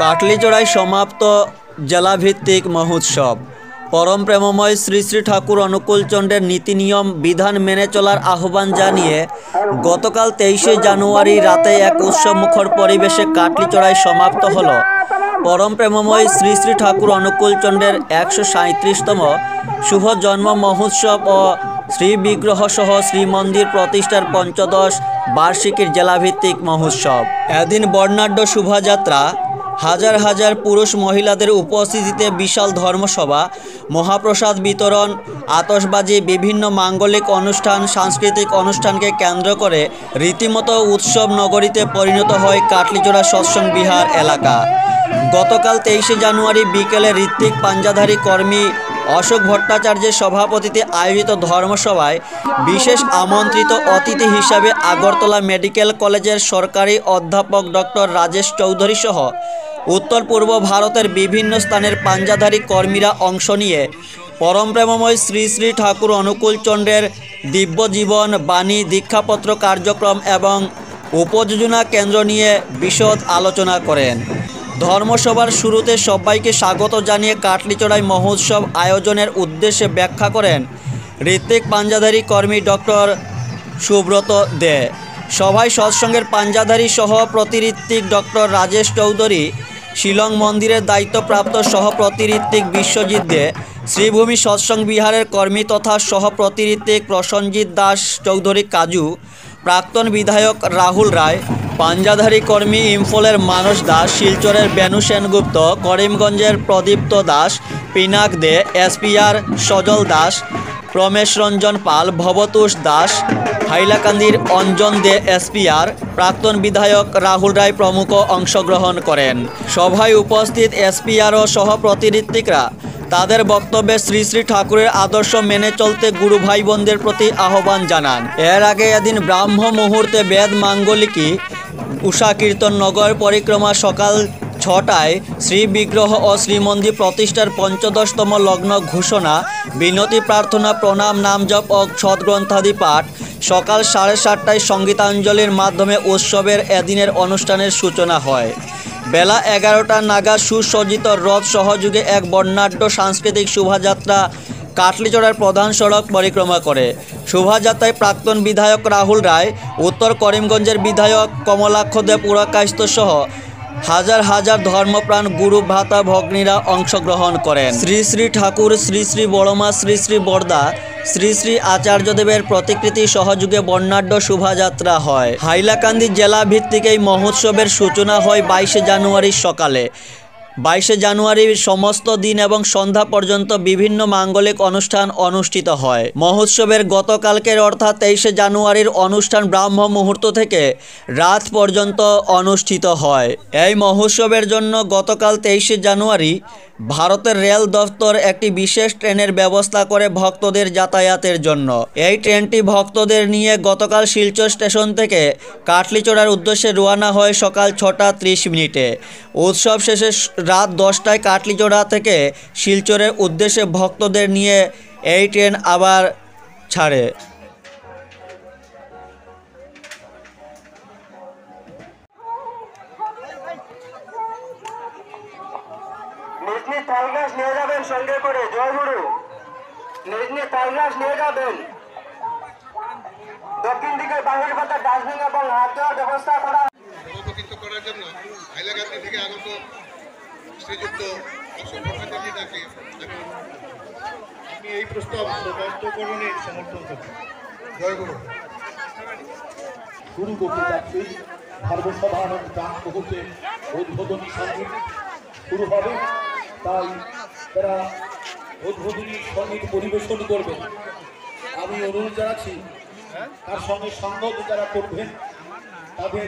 কাটলিচড়ায় সমাপ্ত জেলাভিত্তিক মহোৎসব। পরম প্রেমময় শ্রী শ্রী ঠাকুর অনুকূলচন্দ্রের নীতি নিয়ম বিধান মেনে চলার আহ্বান জানিয়ে গতকাল 23শে জানুয়ারি রাতে এক উৎসবমুখর পরিবেশে কাটলিচড়ায় সমাপ্ত হল পরম প্রেমময় শ্রী শ্রী ঠাকুর অনুকূলচন্দ্রের 137তম শুভ জন্ম মহোৎসব ও শ্রী বিগ্রহ সহ শ্রীমন্দির প্রতিষ্ঠার পঞ্চদশ বার্ষিকীর জেলাভিত্তিক মহোৎসব। এদিন বর্ণাঢ্য শোভাযাত্রা, হাজার হাজার পুরুষ মহিলাদের উপস্থিতিতে বিশাল ধর্মসভা, মহাপ্রসাদ বিতরণ, আতশবাজি, বিভিন্ন মাঙ্গলিক অনুষ্ঠান, সাংস্কৃতিক অনুষ্ঠানকে কেন্দ্র করে রীতিমতো উৎসব নগরীতে পরিণত হয় কাটলিচড়া সৎসঙ্গ বিহার এলাকা। গতকাল 23শে জানুয়ারি বিকেলে ঋত্বিক পাঞ্জাধারী কর্মী অশোক ভট্টাচার্যের সভাপতিতে আয়োজিত ধর্মসভায় বিশেষ আমন্ত্রিত অতিথি হিসাবে আগরতলা মেডিকেল কলেজের সরকারি অধ্যাপক ডক্টর রাজেশ চৌধুরী সহ উত্তর পূর্ব ভারতের বিভিন্ন স্থানের পাঞ্জাধারী কর্মীরা অংশ নিয়ে পরম প্রেমময় শ্রী শ্রী ঠাকুর অনুকূলচন্দ্রের দিব্য জীবন, বাণী, দীক্ষাপত্র কার্যক্রম এবং উপযোজনা কেন্দ্র নিয়ে বিশদ আলোচনা করেন। ধর্মসভার শুরুতে সবাইকে স্বাগত জানিয়ে কাটলিচড়ায় মহোৎসব আয়োজনের উদ্দেশ্যে ব্যাখ্যা করেন ঋত্বিক পাঞ্জাধারী কর্মী ডক্টর সুব্রত দে। সভায় সৎসঙ্গের পাঞ্জাধারী সহ প্রতিঋত্বিক ডক্টর রাজেশ চৌধুরী, শিলং মন্দিরের দায়িত্বপ্রাপ্ত সহ প্রতিঋত্বিক বিশ্বজিৎ দে, শ্রীভূমি সৎসঙ্গ বিহারের কর্মী তথা সহ প্রতিঋত্বিক প্রসঞ্জিৎ দাস চৌধুরী কাজু, প্রাক্তন বিধায়ক রাহুল রায়, পাঞ্জাধারী কর্মী ইম্ফলের মানস দাস, শিলচরের বেনু সেনগুপ্ত, করিমগঞ্জের প্রদীপ্ত দাস, পিনাক দে, এসপিআর সজল দাস, প্রমেশ রঞ্জন পাল, ভবতোষ দাস, হাইলাকান্দির অঞ্জন দে এসপিআর, প্রাক্তন বিধায়ক রাহুল রায় প্রমুখ অংশগ্রহণ করেন। সভায় উপস্থিত এসপিআর ও সহ প্রতিঋত্বিকরা তাদের বক্তব্যে শ্রী শ্রী ঠাকুরের আদর্শ মেনে চলতে গুরু ভাই বোনদের প্রতি আহ্বান জানান। এর আগে এদিন ব্রাহ্ম মুহূর্তে বেদ মাঙ্গলিকী উষা কীর্তন, নগর পরিক্রমা, সকাল 6টায় শ্রী বিগ্রহ ও শ্রীমন্দির প্রতিষ্ঠার পঞ্চদশতম লগ্ন ঘোষণা, বিনতি প্রার্থনা, প্রণাম, নামজপ ও সদ্গ্রন্থাদি পাঠ, সকাল 7:30টায় সঙ্গীতাঞ্জলির মাধ্যমে উৎসবের এদিনের অনুষ্ঠানের সূচনা হয়। বেলা 11টা নাগাদ সুসজ্জিত রথ সহযোগে এক বর্ণাঢ্য সাংস্কৃতিক শোভাযাত্রা কাটলিচড়ার প্রধান সড়ক পরিক্রমা করে। শোভাযাত্রায় প্রাক্তন বিধায়ক রাহুল রায়, উত্তর করিমগঞ্জের বিধায়ক কমলাক্ষ দে পুরকায়স্থ সহ হাজার হাজার ধর্মপ্রাণ গুরু ভ্রাতা ভগ্নীরা অংশগ্রহণ করেন। শ্রী শ্রী ঠাকুর, শ্রী শ্রী বড়মা, শ্রী শ্রী বরদা, শ্রী শ্রী আচার্যদেবের প্রতিকৃতি সহযোগে বর্ণাঢ্য শোভাযাত্রা হয়। হাইলাকান্দি জেলা ভিত্তিক এই মহোৎসবের সূচনা হয় 22শে জানুয়ারি সকালে। 22শে জানুয়ারির সমস্ত দিন এবং সন্ধ্যা পর্যন্ত বিভিন্ন মাঙ্গলিক অনুষ্ঠান অনুষ্ঠিত হয়। মহোৎসবের গতকালকের অর্থাৎ 23শে জানুয়ারির অনুষ্ঠান ব্রাহ্ম মুহূর্ত থেকে রাত পর্যন্ত অনুষ্ঠিত হয়। এই মহোৎসবের জন্য গতকাল 23শে জানুয়ারি ভারতের রেল দফতর একটি বিশেষ ট্রেনের ব্যবস্থা করে ভক্তদের যাতায়াতের জন্য। এই ট্রেনটি ভক্তদের নিয়ে গতকাল শিলচর স্টেশন থেকে কাটলিচড়ার উদ্দেশ্যে রওনা হয় সকাল 6:30। উৎসব শেষে রাত 10টায় কাটলিচড়া থেকে শিলচরের উদ্দেশ্যে ভক্তদের নিয়ে এই ট্রেন আবার ছাড়ে। নিজনি তালগাছ নিয়ে যাবেন সঙ্গে করে, জয় গুরু। নিজনি তালগাছ নিয়ে যাবেন। দক্ষিণ দিকে বাঙালি পাতা ডাস্টবিন এবং হাত দেওয়ার ব্যবস্থা করা করার জন্য হাইলাকান্দি থেকে আগত শ্রীযুক্ত অশোক ভট্টাচার্যকে আমি এই প্রস্তাব প্রবর্তকরণে সমর্থন করি। জয় গুরু। শুরু করতে যাচ্ছি ধর্মসভার ডাক মুহূর্তে উদ্বোধনী সঙ্গীত শুরু হবে, তাই তারা উদ্বোধনী সঙ্গীত পরিবেশন করবেন। আমি অনুরোধ জানাচ্ছি তার সঙ্গে সঙ্গত যারা করবেন তাদের